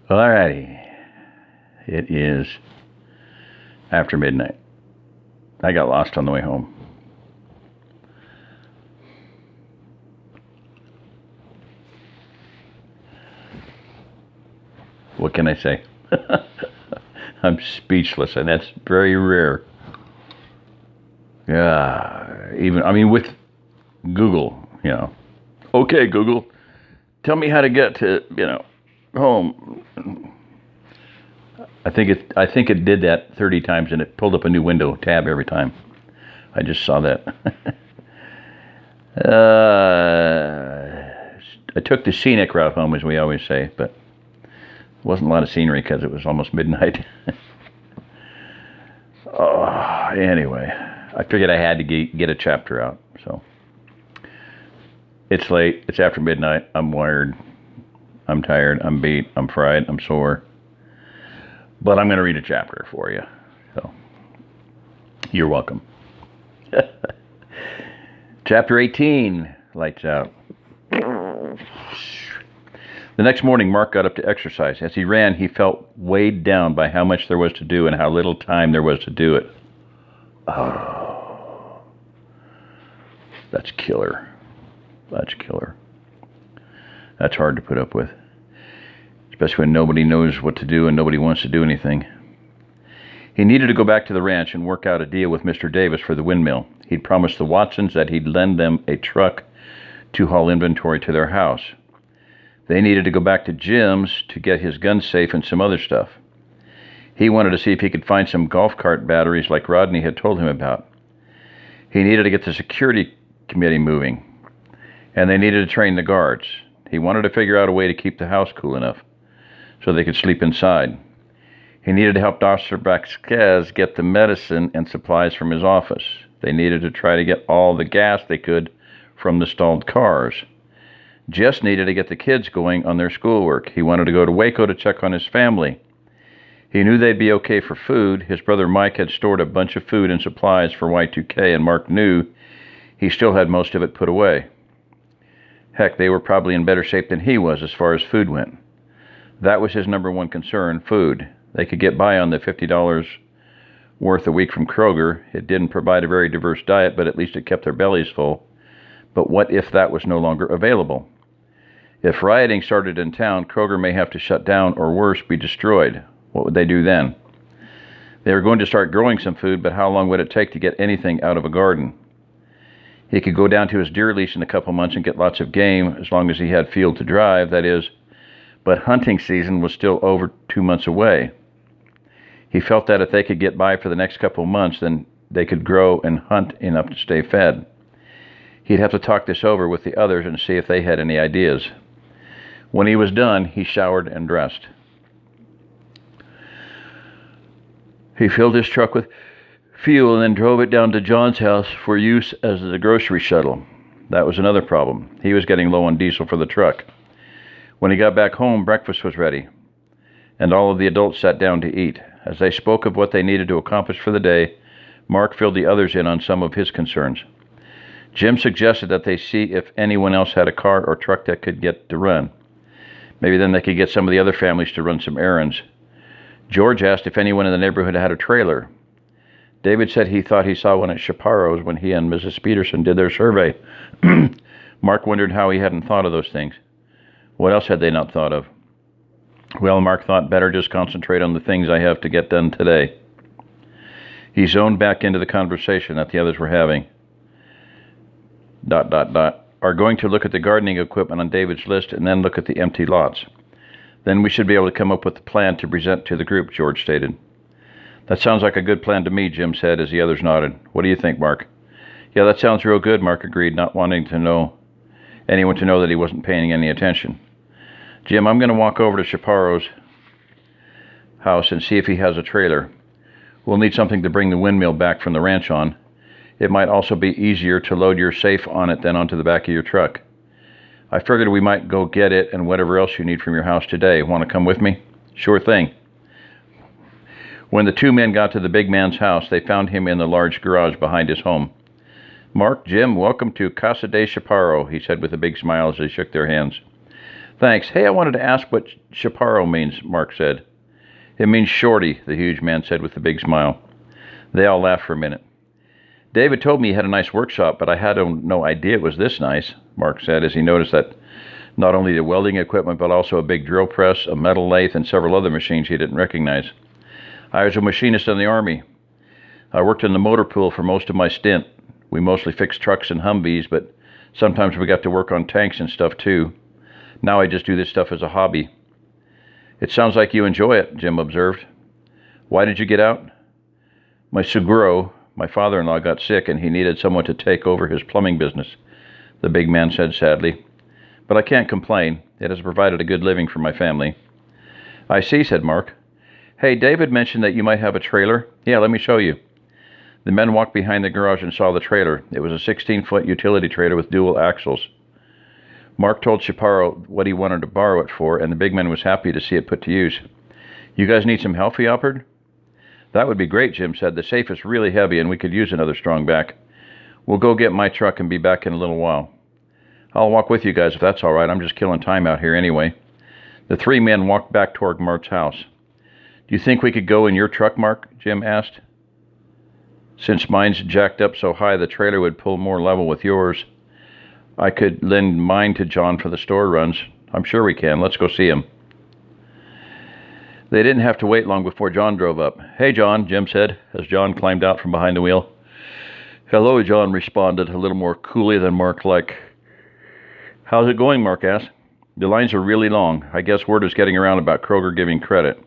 Alrighty. It is after midnight. I got lost on the way home. What can I say? I'm speechless, and that's very rare. Yeah, with Google, Okay, Google, tell me how to get to, home. I think it did that 30 times, and it pulled up a new window tab every time. I just saw that. I took the scenic route home, as we always say, but it wasn't a lot of scenery because it was almost midnight. Anyway, I figured I had to get a chapter out. So it's late. It's after midnight. I'm wired. I'm tired. I'm beat. I'm fried. I'm sore. But I'm going to read a chapter for you. So you're welcome. Chapter 18, Lights Out. The next morning, Mark got up to exercise. As he ran, he felt weighed down by how much there was to do and how little time there was to do it. Oh, that's killer. That's killer. That's hard to put up with, especially when nobody knows what to do and nobody wants to do anything. He needed to go back to the ranch and work out a deal with Mr. Davis for the windmill. He'd promised the Watsons that he'd lend them a truck to haul inventory to their house. They needed to go back to Jim's to get his gun safe and some other stuff. He wanted to see if he could find some golf cart batteries like Rodney had told him about. He needed to get the security committee moving, and they needed to train the guards. He wanted to figure out a way to keep the house cool enough so they could sleep inside. He needed to help Dr. Vasquez get the medicine and supplies from his office. They needed to try to get all the gas they could from the stalled cars. Jess needed to get the kids going on their schoolwork. He wanted to go to Waco to check on his family. He knew they'd be okay for food. His brother Mike had stored a bunch of food and supplies for Y2K, and Mark knew he still had most of it put away. Heck, they were probably in better shape than he was as far as food went. That was his number one concern, food. They could get by on the $50 worth a week from Kroger. It didn't provide a very diverse diet, but at least it kept their bellies full. But what if that was no longer available? If rioting started in town, Kroger may have to shut down or worse, be destroyed. What would they do then? They were going to start growing some food, but how long would it take to get anything out of a garden? He could go down to his deer lease in a couple months and get lots of game, as long as he had field to drive, that is. But hunting season was still over 2 months away. He felt that if they could get by for the next couple months, then they could grow and hunt enough to stay fed. He'd have to talk this over with the others and see if they had any ideas. When he was done, he showered and dressed. He filled his truck with fuel and then drove it down to John's house for use as the grocery shuttle. That was another problem. He was getting low on diesel for the truck. When he got back home, breakfast was ready, and all of the adults sat down to eat. As they spoke of what they needed to accomplish for the day, Mark filled the others in on some of his concerns. Jim suggested that they see if anyone else had a car or truck that could get to run. Maybe then they could get some of the other families to run some errands. George asked if anyone in the neighborhood had a trailer. David said he thought he saw one at Chaparro's when he and Mrs. Peterson did their survey. Mark wondered how he hadn't thought of those things. What else had they not thought of? Well, Mark thought, better just concentrate on the things I have to get done today. He zoned back into the conversation that the others were having. ... Are going to look at the gardening equipment on David's list and then look at the empty lots. Then we should be able to come up with a plan to present to the group, George stated. That sounds like a good plan to me, Jim said as the others nodded. What do you think, Mark? Yeah, that sounds real good, Mark agreed, not wanting anyone to know that he wasn't paying any attention. Jim, I'm going to walk over to Chaparro's house and see if he has a trailer. We'll need something to bring the windmill back from the ranch on. It might also be easier to load your safe on it than onto the back of your truck. I figured we might go get it and whatever else you need from your house today. Want to come with me? Sure thing. When the two men got to the big man's house, they found him in the large garage behind his home. Mark, Jim, welcome to Casa de Chaparro, he said with a big smile as they shook their hands. Thanks. Hey, I wanted to ask what chaparro means, Mark said. It means shorty, the huge man said with a big smile. They all laughed for a minute. David told me he had a nice workshop, but I had no idea it was this nice, Mark said, as he noticed that not only the welding equipment, but also a big drill press, a metal lathe, and several other machines he didn't recognize. I was a machinist in the Army. I worked in the motor pool for most of my stint. We mostly fixed trucks and Humvees, but sometimes we got to work on tanks and stuff too. Now I just do this stuff as a hobby. It sounds like you enjoy it, Jim observed. Why did you get out? My Suguro, my father-in-law, got sick and he needed someone to take over his plumbing business, the big man said sadly. But I can't complain. It has provided a good living for my family. I see, said Mark. Hey, David mentioned that you might have a trailer. Yeah, let me show you. The men walked behind the garage and saw the trailer. It was a 16-foot utility trailer with dual axles. Mark told Chaparro what he wanted to borrow it for, and the big man was happy to see it put to use. You guys need some help, he offered? That would be great, Jim said. The safe is really heavy, and we could use another strong back. We'll go get my truck and be back in a little while. I'll walk with you guys if that's all right. I'm just killing time out here anyway. The three men walked back toward Mark's house. Do you think we could go in your truck, Mark? Jim asked. Since mine's jacked up so high, the trailer would pull more level with yours. I could lend mine to John for the store runs. I'm sure we can. Let's go see him. They didn't have to wait long before John drove up. Hey, John, Jim said, as John climbed out from behind the wheel. Hello, John responded, a little more coolly than Mark like. How's it going, Mark asked. The lines are really long. I guess word is getting around about Kroger giving credit.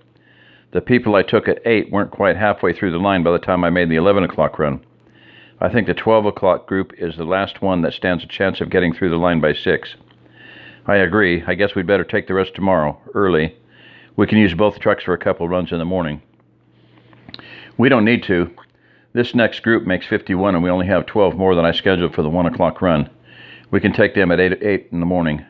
The people I took at 8 weren't quite halfway through the line by the time I made the 11 o'clock run. I think the 12 o'clock group is the last one that stands a chance of getting through the line by 6. I agree. I guess we'd better take the rest tomorrow, early. We can use both trucks for a couple runs in the morning. We don't need to. This next group makes 51, and we only have 12 more than I scheduled for the 1 o'clock run. We can take them at 8 in the morning.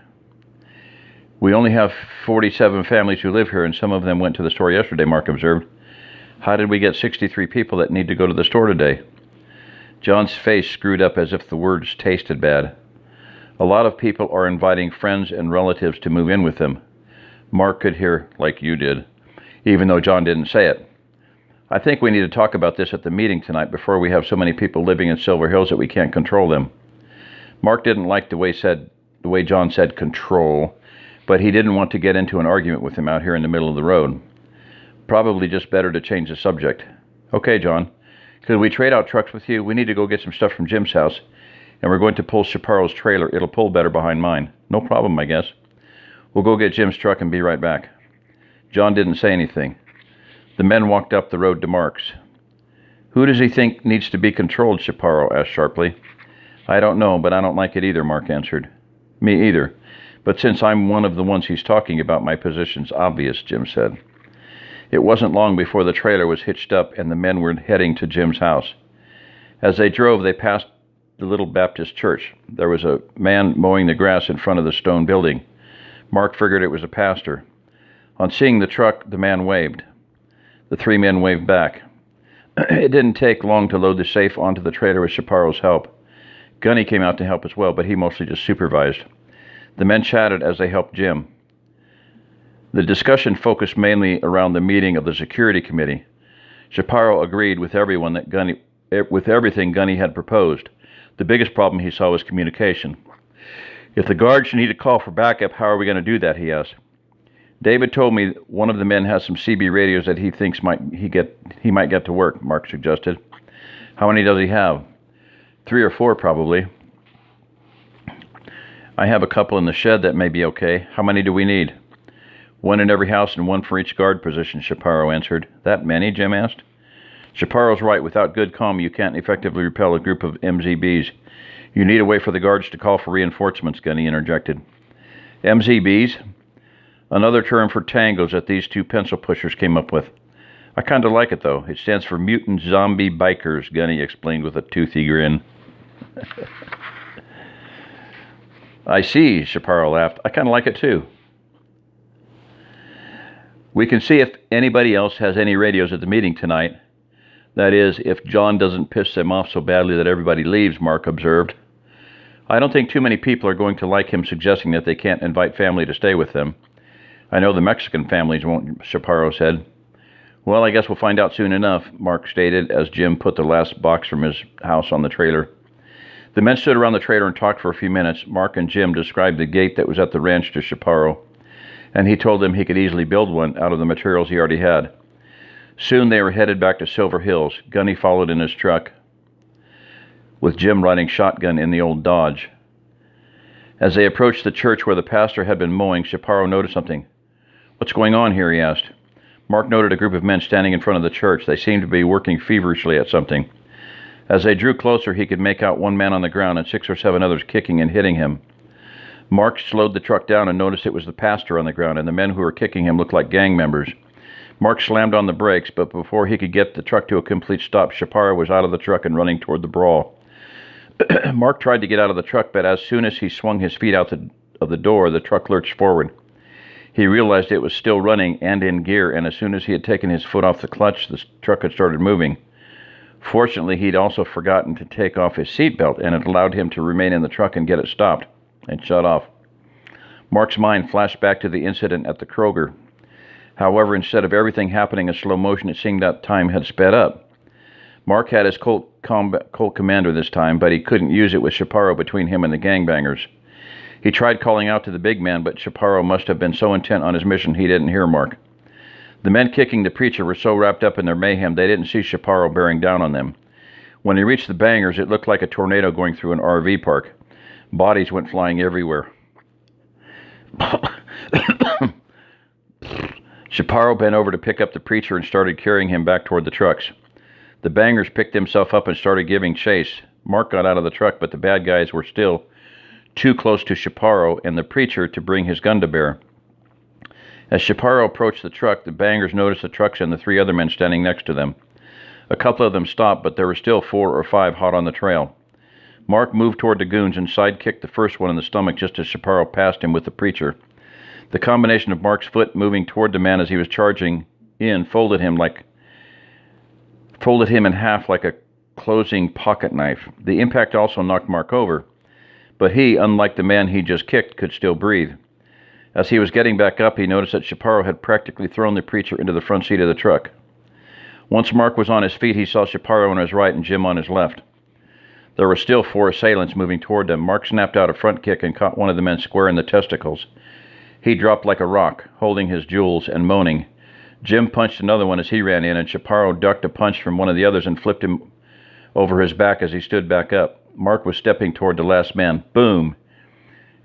We only have 47 families who live here, and some of them went to the store yesterday, Mark observed. How did we get 63 people that need to go to the store today? John's face screwed up as if the words tasted bad. A lot of people are inviting friends and relatives to move in with them. Mark could hear like you did, even though John didn't say it. I think we need to talk about this at the meeting tonight before we have so many people living in Silver Hills that we can't control them. Mark didn't like the way John said control, but he didn't want to get into an argument with him out here in the middle of the road. Probably just better to change the subject. Okay, John. Could we trade out trucks with you? We need to go get some stuff from Jim's house, and we're going to pull Chaparro's trailer. It'll pull better behind mine. No problem, I guess. We'll go get Jim's truck and be right back. John didn't say anything. The men walked up the road to Mark's. Who does he think needs to be controlled? Chaparro asked sharply. I don't know, but I don't like it either, Mark answered. Me either. But since I'm one of the ones he's talking about, my position's obvious, Jim said. It wasn't long before the trailer was hitched up and the men were heading to Jim's house. As they drove, they passed the little Baptist church. There was a man mowing the grass in front of the stone building. Mark figured it was a pastor. On seeing the truck, the man waved. The three men waved back. It didn't take long to load the safe onto the trailer with Chaparro's help. Gunny came out to help as well, but he mostly just supervised. The men chatted as they helped Jim. The discussion focused mainly around the meeting of the security committee. Chaparro agreed with everyone that with everything Gunny had proposed. The biggest problem he saw was communication. If the guards need to call for backup, how are we going to do that, he asked. David told me one of the men has some CB radios that he thinks he might get to work, Mark suggested. How many does he have? 3 or 4, probably. I have a couple in the shed that may be okay. How many do we need? 1 in every house and 1 for each guard position, Chaparro answered. That many? Jim asked. Chaparro's right. Without good comm, you can't effectively repel a group of MZBs. You need a way for the guards to call for reinforcements, Gunny interjected. MZBs? Another term for tangos that these two pencil pushers came up with. I kind of like it, though. It stands for Mutant Zombie Bikers, Gunny explained with a toothy grin. I see, Chaparro laughed. I kind of like it, too. We can see if anybody else has any radios at the meeting tonight. That is, if John doesn't piss them off so badly that everybody leaves, Mark observed. I don't think too many people are going to like him suggesting that they can't invite family to stay with them. I know the Mexican families won't, Chaparro said. Well, I guess we'll find out soon enough, Mark stated as Jim put the last box from his house on the trailer. The men stood around the trailer and talked for a few minutes. Mark and Jim described the gate that was at the ranch to Chaparro, and he told them he could easily build one out of the materials he already had. Soon they were headed back to Silver Hills. Gunny followed in his truck, with Jim riding shotgun in the old Dodge. As they approached the church where the pastor had been mowing, Chaparro noticed something. "What's going on here?" he asked. Mark noted a group of men standing in front of the church. They seemed to be working feverishly at something. As they drew closer, he could make out one man on the ground and 6 or 7 others kicking and hitting him. Mark slowed the truck down and noticed it was the pastor on the ground, and the men who were kicking him looked like gang members. Mark slammed on the brakes, but before he could get the truck to a complete stop, Chaparro was out of the truck and running toward the brawl. Mark tried to get out of the truck, but as soon as he swung his feet out of the door, the truck lurched forward. He realized it was still running and in gear, and as soon as he had taken his foot off the clutch, the truck had started moving. Fortunately, he'd also forgotten to take off his seatbelt, and it allowed him to remain in the truck and get it stopped and shut off. Mark's mind flashed back to the incident at the Kroger. However, instead of everything happening in slow motion, it seemed that time had sped up. Mark had his Colt Commander this time, but he couldn't use it with Chaparro between him and the gangbangers. He tried calling out to the big man, but Chaparro must have been so intent on his mission he didn't hear Mark. The men kicking the preacher were so wrapped up in their mayhem they didn't see Chaparro bearing down on them. When he reached the bangers, it looked like a tornado going through an RV park. Bodies went flying everywhere. Chaparro bent over to pick up the preacher and started carrying him back toward the trucks. The bangers picked himself up and started giving chase. Mark got out of the truck, but the bad guys were still too close to Chaparro and the preacher to bring his gun to bear. As Chaparro approached the truck, the bangers noticed the trucks and the 3 other men standing next to them. A couple of them stopped, but there were still 4 or 5 hot on the trail. Mark moved toward the goons and sidekicked the first one in the stomach just as Chaparro passed him with the preacher. The combination of Mark's foot moving toward the man as he was charging in folded him in half like a closing pocket knife. The impact also knocked Mark over, but he, unlike the man he just kicked, could still breathe. As he was getting back up, he noticed that Chaparro had practically thrown the preacher into the front seat of the truck. Once Mark was on his feet, he saw Chaparro on his right and Jim on his left. There were still 4 assailants moving toward them. Mark snapped out a front kick and caught one of the men square in the testicles. He dropped like a rock, holding his jewels and moaning. Jim punched another one as he ran in, and Chaparro ducked a punch from one of the others and flipped him over his back as he stood back up. Mark was stepping toward the last man. Boom!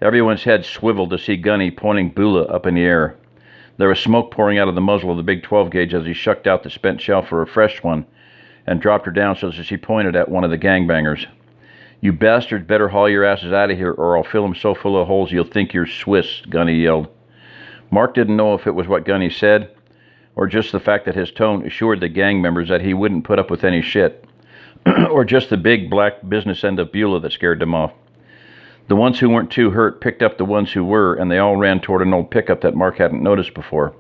Everyone's head swiveled to see Gunny pointing Bula up in the air. There was smoke pouring out of the muzzle of the big 12-gauge as he shucked out the spent shell for a fresh one and dropped her down so that she pointed at one of the gangbangers. "You bastards better haul your asses out of here or I'll fill them so full of holes you'll think you're Swiss," Gunny yelled. Mark didn't know if it was what Gunny said or just the fact that his tone assured the gang members that he wouldn't put up with any shit, or just the big black business end of Beulah that scared them off. The ones who weren't too hurt picked up the ones who were, and they all ran toward an old pickup that Mark hadn't noticed before.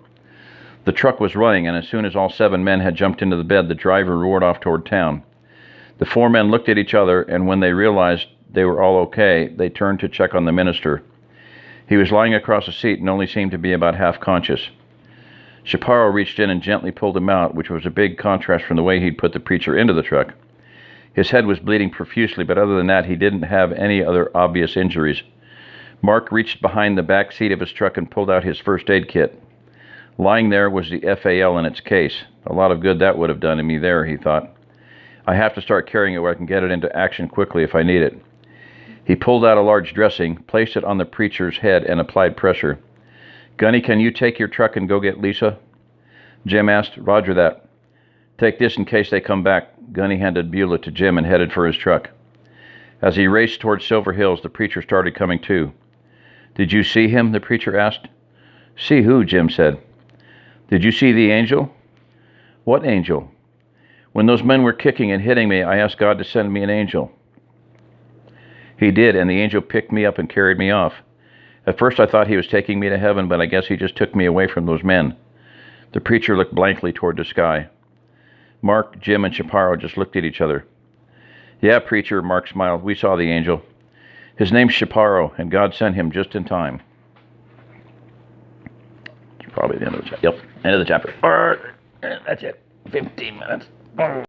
The truck was running, and as soon as all 7 men had jumped into the bed, the driver roared off toward town. The 4 men looked at each other, and when they realized they were all okay, they turned to check on the minister. He was lying across the seat and only seemed to be about half conscious. Chaparro reached in and gently pulled him out, which was a big contrast from the way he'd put the preacher into the truck. His head was bleeding profusely, but other than that, he didn't have any other obvious injuries. Mark reached behind the back seat of his truck and pulled out his first aid kit. Lying there was the FAL in its case. A lot of good that would have done me there, he thought. I have to start carrying it where I can get it into action quickly if I need it. He pulled out a large dressing, placed it on the preacher's head, and applied pressure. "Gunny, can you take your truck and go get Lisa?" Jim asked. "Roger that. Take this in case they come back." Gunny handed Beulah to Jim and headed for his truck. As he raced toward Silver Hills, the preacher started coming to. "Did you see him?" the preacher asked. "See who?" Jim said. "Did you see the angel?" "What angel?" "When those men were kicking and hitting me, I asked God to send me an angel. He did, and the angel picked me up and carried me off. At first I thought he was taking me to heaven, but I guess he just took me away from those men." The preacher looked blankly toward the sky. Mark, Jim, and Chaparro just looked at each other. "Yeah, preacher," Mark smiled. "We saw the angel. His name's Shapiro, and God sent him just in time. It's probably the end of the chapter. Yep, end of the chapter. All right, that's it. 15 minutes.